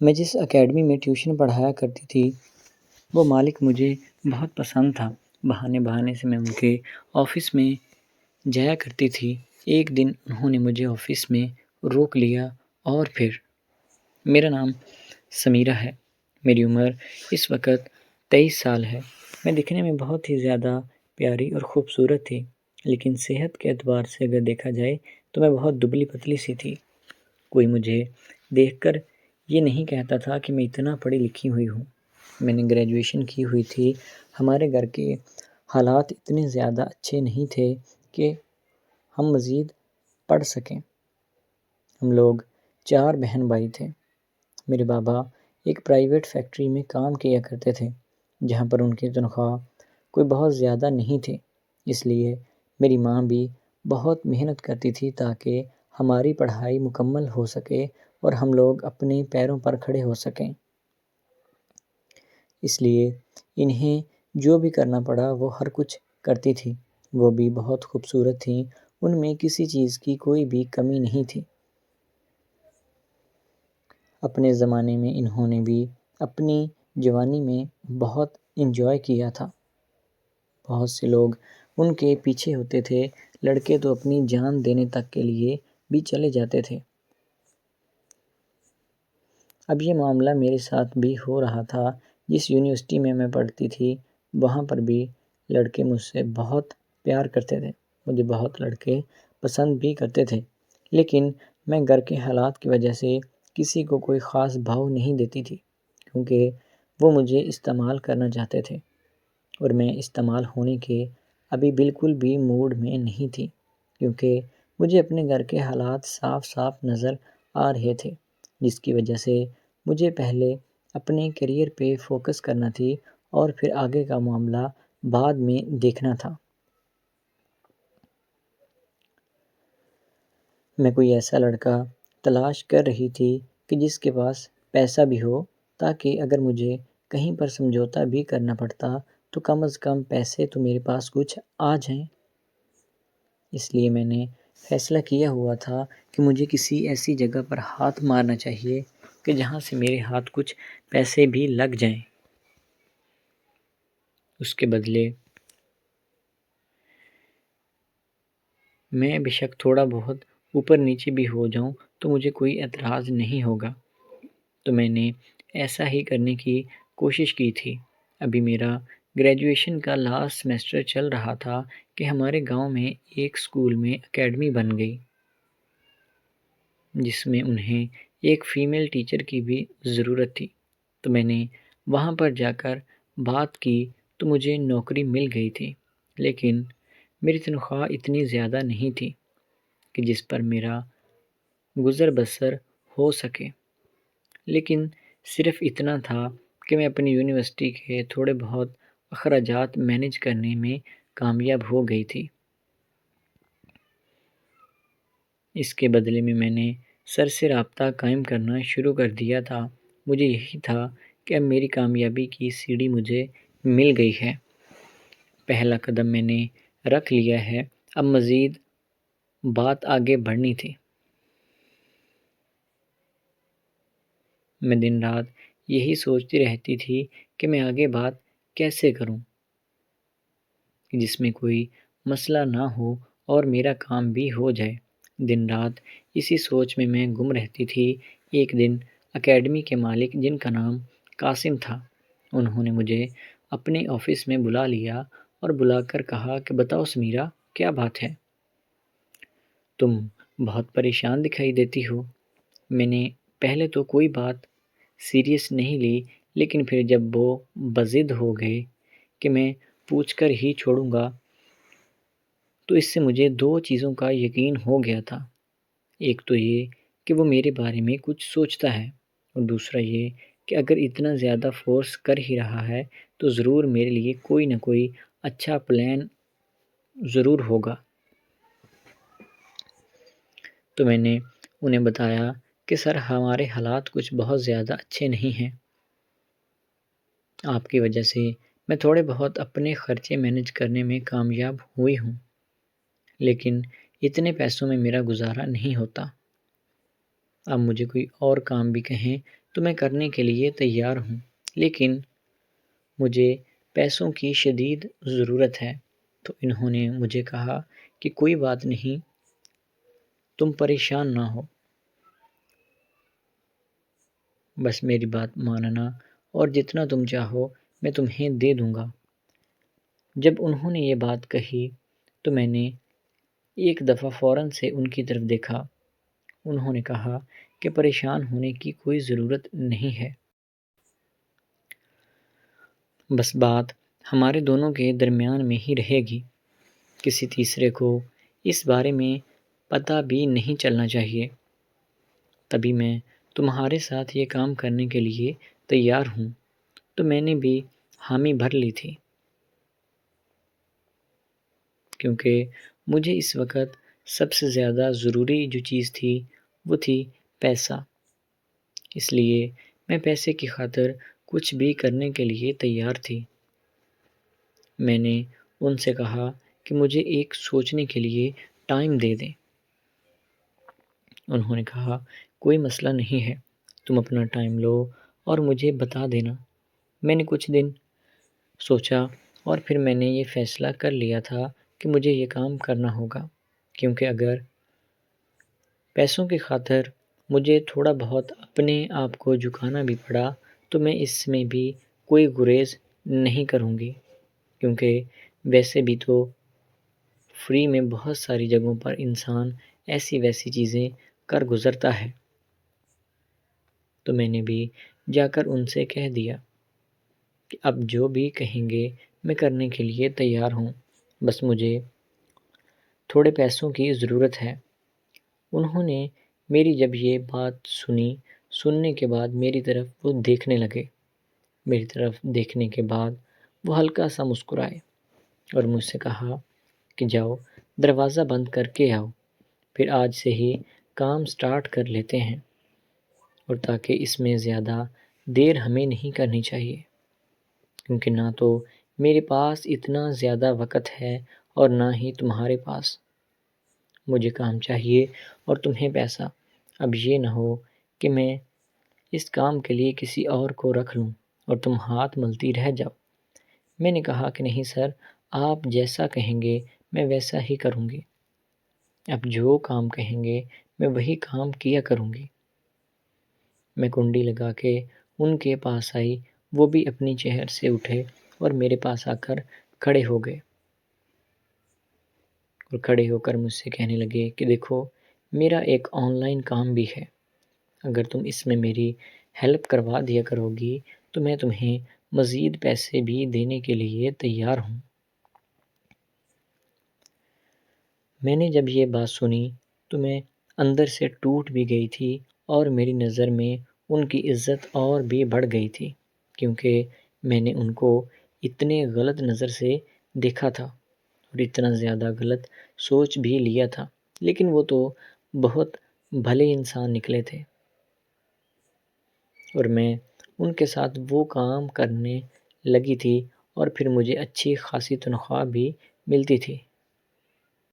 میں جس اکیڈمی میں ٹیوشن پڑھایا کرتی تھی وہ مالک مجھے بہت پسند تھا۔ بہانے بہانے سے میں ان کے آفس میں جایا کرتی تھی۔ ایک دن انہوں نے مجھے آفس میں روک لیا اور پھر میرا نام سمیرہ ہے، میری عمر اس وقت 23 سال ہے۔ میں دکھنے میں بہت ہی زیادہ پیاری اور خوبصورت تھی، لیکن صحت کے اعتبار سے اگر دیکھا جائے تو میں بہت دبلی پتلی سی تھی۔ کوئی مجھے دیکھ کر یہ نہیں کہتا تھا کہ میں اتنا پڑھی لکھی ہوئی ہوں۔ میں نے گریجویشن کی ہوئی تھی۔ ہمارے گھر کے حالات اتنے زیادہ اچھے نہیں تھے کہ ہم مزید پڑھ سکیں۔ ہم لوگ 4 بہن بھائی تھے۔ میرے بابا ایک پرائیویٹ فیکٹری میں کام کیا کرتے تھے جہاں پر ان کی تنخواہ کوئی بہت زیادہ نہیں تھی، اس لیے میری ماں بھی بہت محنت کرتی تھی تاکہ ہماری پڑھائی مکمل ہو سکے اور ہم لوگ اپنے پیروں پر کھڑے ہو سکیں۔ اس لیے انہیں جو بھی کرنا پڑا وہ ہر کچھ کرتی تھی۔ وہ بھی بہت خوبصورت تھیں، ان میں کسی چیز کی کوئی بھی کمی نہیں تھی۔ اپنے زمانے میں انہوں نے بھی اپنی جوانی میں بہت انجوائے کیا تھا۔ بہت سے لوگ ان کے پیچھے ہوتے تھے، لڑکے تو اپنی جان دینے تک کے لیے بھی چلے جاتے تھے۔ اب یہ معاملہ میرے ساتھ بھی ہو رہا تھا۔ جس یونیورسٹی میں میں پڑھتی تھی وہاں پر بھی لڑکے مجھ سے بہت پیار کرتے تھے، مجھے بہت لڑکے پسند بھی کرتے تھے، لیکن میں گھر کے حالات کی وجہ سے کسی کو کوئی خاص بھاؤ نہیں دیتی تھی، کیونکہ وہ مجھے استعمال کرنا چاہتے تھے اور میں استعمال ہونے کے ابھی بالکل بھی موڈ میں نہیں تھی، کیونکہ مجھے اپنے گھر کے حالات صاف صاف نظر آ رہے تھے، جس کی وجہ سے مجھے پہلے اپنے کیریئر پہ فوکس کرنا تھی اور پھر آگے کا معاملہ بعد میں دیکھنا تھا۔ میں کوئی ایسا لڑکا تلاش کر رہی تھی کہ جس کے پاس پیسہ بھی ہو، تاکہ اگر مجھے کہیں پر سمجھوتا بھی کرنا پڑتا تو کم از کم پیسے تو میرے پاس کچھ آ جائیں۔ اس لیے میں نے فیصلہ کیا ہوا تھا کہ مجھے کسی ایسی جگہ پر ہاتھ مارنا چاہیے کہ جہاں سے میرے ہاتھ کچھ پیسے بھی لگ جائیں۔ اس کے بدلے میں بے شک تھوڑا بہت اوپر نیچے بھی ہو جاؤں تو مجھے کوئی اعتراض نہیں ہوگا۔ تو میں نے ایسا ہی کرنے کی کوشش کی تھی۔ ابھی میرا گریجویشن کا لاسٹ سیمسٹر چل رہا تھا کہ ہمارے گاؤں میں ایک اسکول میں اکیڈمی بن گئی، جس میں انہیں ایک فیمیل ٹیچر کی بھی ضرورت تھی۔ تو میں نے وہاں پر جا کر بات کی تو مجھے نوکری مل گئی تھی، لیکن میری تنخواہ اتنی زیادہ نہیں تھی کہ جس پر میرا گزر بسر ہو سکے، لیکن صرف اتنا تھا کہ میں اپنی یونیورسٹی کے تھوڑے بہت اخراجات مینیج کرنے میں کامیاب ہو گئی تھی۔ اس کے بدلے میں نے سر سے رابطہ قائم کرنا شروع کر دیا تھا۔ مجھے یہی تھا کہ اب میری کامیابی کی سیڑھی مجھے مل گئی ہے، پہلا قدم میں نے رکھ لیا ہے، اب مزید بات آگے بڑھنی تھی۔ میں دن رات یہی سوچتی رہتی تھی کہ میں آگے بات کیسے کروں کہ جس میں کوئی مسئلہ نہ ہو اور میرا کام بھی ہو جائے۔ دن رات اسی سوچ میں گم رہتی تھی۔ ایک دن اکیڈمی کے مالک، جن کا نام قاسم تھا، انہوں نے مجھے اپنے آفس میں بلا لیا اور بلا کر کہا کہ بتاؤ سمیرہ، کیا بات ہے؟ تم بہت پریشان دکھائی دیتی ہو۔ میں نے پہلے تو کوئی بات سیریس نہیں لی، لیکن پھر جب وہ بضد ہو گئے کہ میں پوچھ کر ہی چھوڑوں گا تو اس سے مجھے 2 چیزوں کا یقین ہو گیا تھا۔ ایک تو یہ کہ وہ میرے بارے میں کچھ سوچتا ہے، اور دوسرا یہ کہ اگر اتنا زیادہ فورس کر ہی رہا ہے تو ضرور میرے لیے کوئی نہ کوئی اچھا پلان ضرور ہوگا۔ تو میں نے انہیں بتایا کہ سر، ہمارے حالات کچھ بہت زیادہ اچھے نہیں ہیں۔ آپ کی وجہ سے میں تھوڑے بہت اپنے خرچے مینیج کرنے میں کامیاب ہوئی ہوں، لیکن اتنے پیسوں میں میرا گزارا نہیں ہوتا۔ اب مجھے کوئی اور کام بھی کہیں تو میں کرنے کے لیے تیار ہوں، لیکن مجھے پیسوں کی شدید ضرورت ہے۔ تو انہوں نے مجھے کہا کہ کوئی بات نہیں، تم پریشان نہ ہو، بس میری بات ماننا اور جتنا تم چاہو میں تمہیں دے دوں گا۔ جب انہوں نے یہ بات کہی تو میں نے ایک دفعہ فوراً سے ان کی طرف دیکھا۔ انہوں نے کہا کہ پریشان ہونے کی کوئی ضرورت نہیں ہے، بس بات ہمارے دونوں کے درمیان میں ہی رہے گی، کسی تیسرے کو اس بارے میں پتہ بھی نہیں چلنا چاہیے۔ تبھی میں تمہارے ساتھ یہ کام کرنے کے لیے تیار ہوں۔ تو میں نے بھی حامی بھر لی تھی، کیونکہ مجھے اس وقت سب سے زیادہ ضروری جو چیز تھی وہ تھی پیسہ۔ اس لیے میں پیسے کی خاطر کچھ بھی کرنے کے لیے تیار تھی۔ میں نے ان سے کہا کہ مجھے ایک سوچنے کے لیے ٹائم دے دیں۔ انہوں نے کہا کوئی مسئلہ نہیں ہے، تم اپنا ٹائم لو اور مجھے بتا دینا۔ میں نے کچھ دن سوچا اور پھر میں نے یہ فیصلہ کر لیا تھا کہ مجھے یہ کام کرنا ہوگا، کیونکہ اگر پیسوں کی خاطر مجھے تھوڑا بہت اپنے آپ کو جھکانا بھی پڑا تو میں اس میں بھی کوئی گریز نہیں کروں گی، کیونکہ ویسے بھی تو فری میں بہت ساری جگہوں پر انسان ایسی ویسی چیزیں کر گزرتا ہے۔ تو میں نے بھی جا کر ان سے کہہ دیا کہ اب جو بھی کہیں گے میں کرنے کے لیے تیار ہوں، بس مجھے تھوڑے پیسوں کی ضرورت ہے۔ انہوں نے میری جب یہ بات سننے کے بعد میری طرف وہ دیکھنے لگے۔ میری طرف دیکھنے کے بعد وہ ہلکا سا مسکرائے اور مجھ سے کہا کہ جاؤ دروازہ بند کر کے آؤ، پھر آج سے ہی کام سٹارٹ کر لیتے ہیں، اور تاکہ اس میں زیادہ دیر ہمیں نہیں کرنی چاہیے، کیونکہ نہ تو میرے پاس اتنا زیادہ وقت ہے اور نہ ہی تمہارے پاس۔ مجھے کام چاہیے اور تمہیں پیسہ۔ اب یہ نہ ہو کہ میں اس کام کے لیے کسی اور کو رکھ لوں اور تم ہاتھ ملتی رہ جاؤ۔ میں نے کہا کہ نہیں سر، آپ جیسا کہیں گے میں ویسا ہی کروں گی، اب جو کام کہیں گے میں وہی کام کیا کروں گی۔ میں کنڈی لگا کے ان کے پاس آئی، وہ بھی اپنی چیئر سے اٹھے اور میرے پاس آ کر کھڑے ہو گئے، اور کھڑے ہو کر مجھ سے کہنے لگے کہ دیکھو میرا ایک آن لائن کام بھی ہے، اگر تم اس میں میری ہیلپ کروا دیا کرو گی تو میں تمہیں مزید پیسے بھی دینے کے لیے تیار ہوں۔ میں نے جب یہ بات سنی تو میں اندر سے ٹوٹ بھی گئی تھی، اور میری نظر میں ان کی عزت اور بھی بڑھ گئی تھی، کیونکہ میں نے ان کو اتنے غلط نظر سے دیکھا تھا اور اتنا زیادہ غلط سوچ بھی لیا تھا، لیکن وہ تو بہت بھلے انسان نکلے تھے، اور میں ان کے ساتھ وہ کام کرنے لگی تھی اور پھر مجھے اچھی خاصی تنخواہ بھی ملتی تھی۔